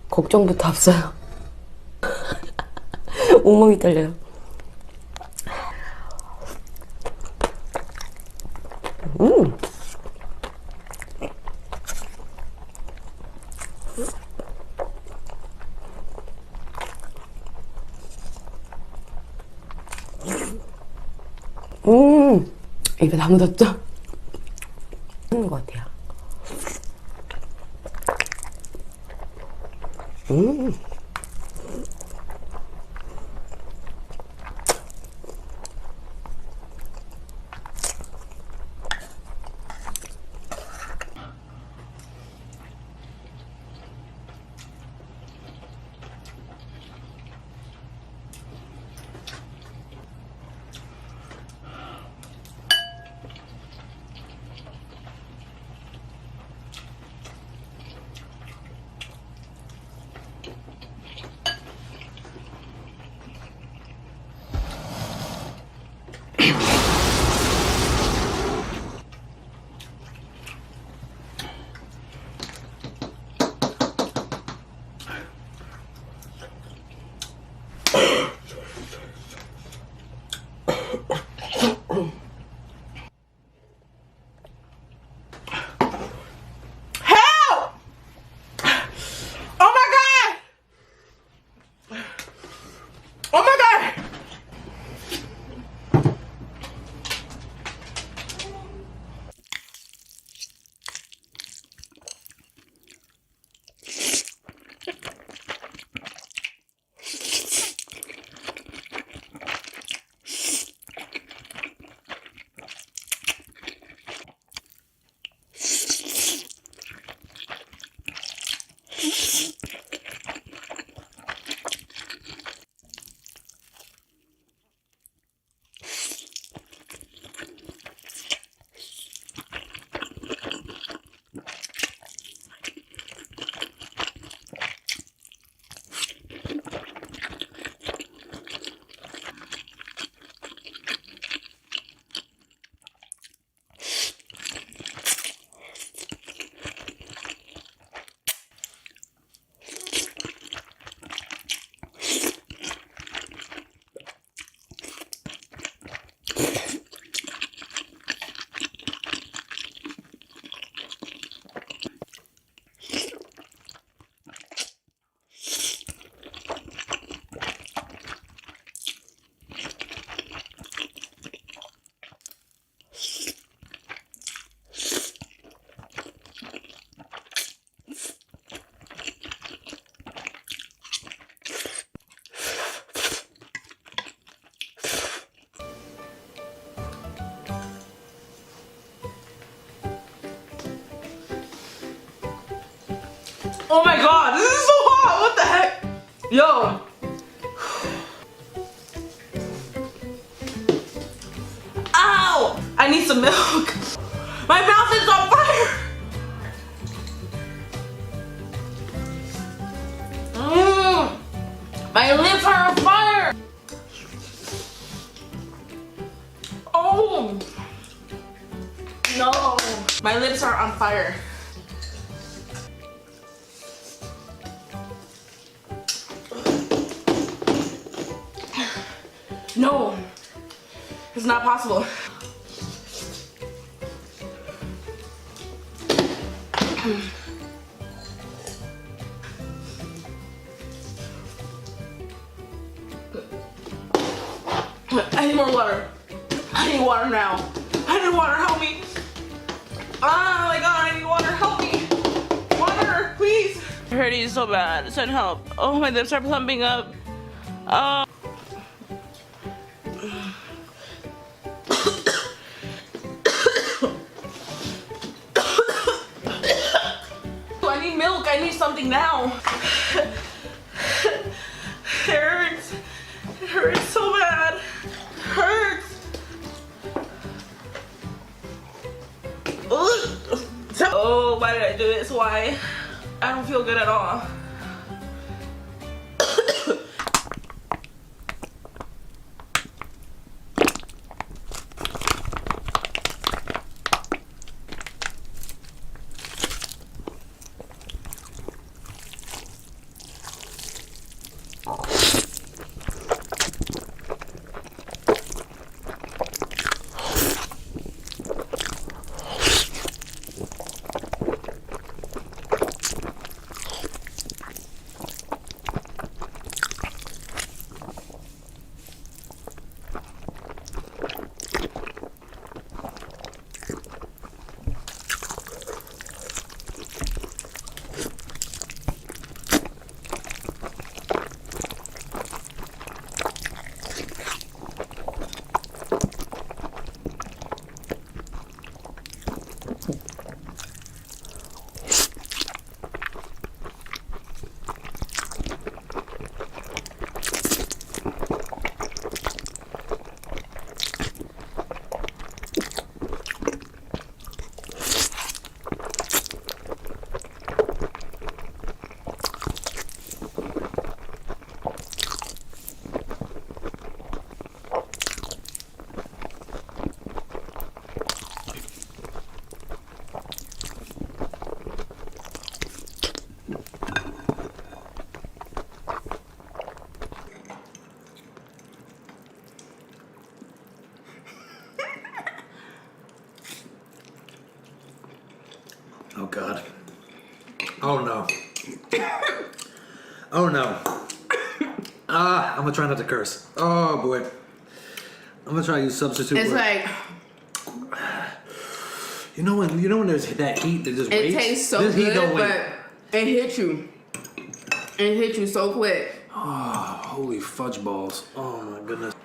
걱정부터 앞서요. 온몸이 떨려요. 입에 다 묻었죠? 하는 것 같아요. Oh my god, this is so hot! What the heck? Yo. Ow! I need some milk. My mouth is on fire! My lips are on fire! Oh! No! My lips are on fire. No! It's not possible. I need more water. I need water now. I need water, help me. Oh my god, I need water, help me. Water, please. It hurting so bad, send help. Oh, my lips are plumping up. Oh. I need milk, I need something now. It hurts. It hurts so bad. It hurts. Ugh. do it, so I don't feel good at all. Oh God. Oh no. Oh no. I'm gonna try not to curse. Oh boy. I'm gonna try to use substitute It's word. like, you know when there's that heat that just it waits? tastes so This heat good, don't wait. but it hit you. It hit you so quick. Oh, holy fudge balls. Oh my goodness.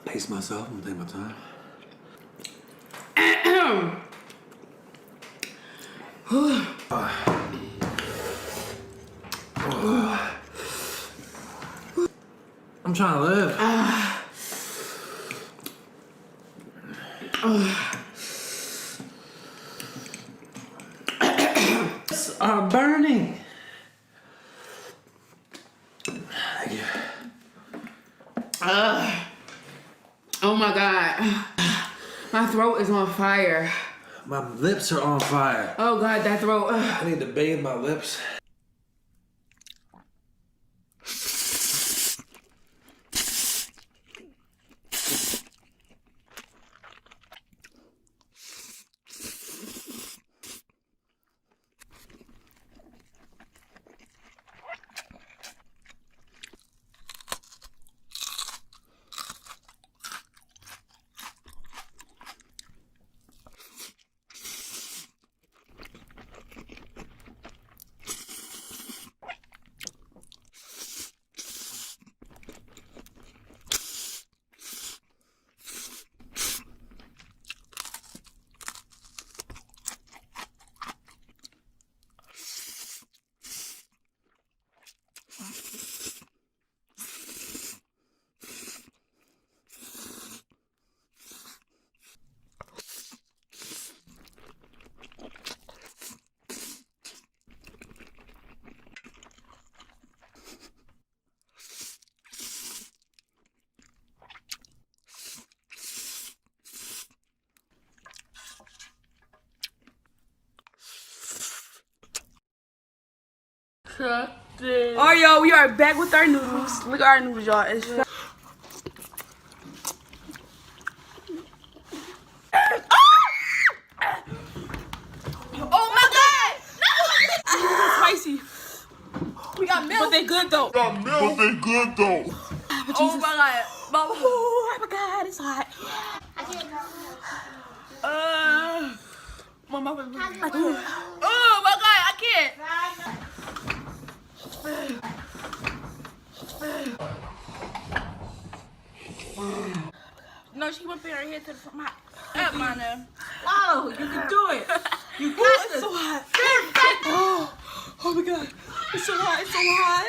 Pace myself, I'm taking my time. I'm trying to live. Are burning. Oh my God. My throat is on fire. My lips are on fire. Oh God, that throat. I need to bathe my lips. Oh, yo, we are back with our noodles. Look at our noodles, y'all. It's oh my God! No! Spicy. We got milk. But they good though. Oh my God. Oh my God, it's hot. My mouth is oh my God, I can't. No, she went her head to the front. Wow, you can do it. You got this. So hot. Oh my God. It's so hot. It's so hot.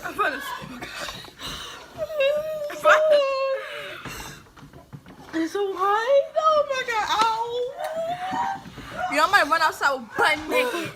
I'm about to say, oh my God. It's What? Oh my god. Ow. Yo, I might run outside with butt naked.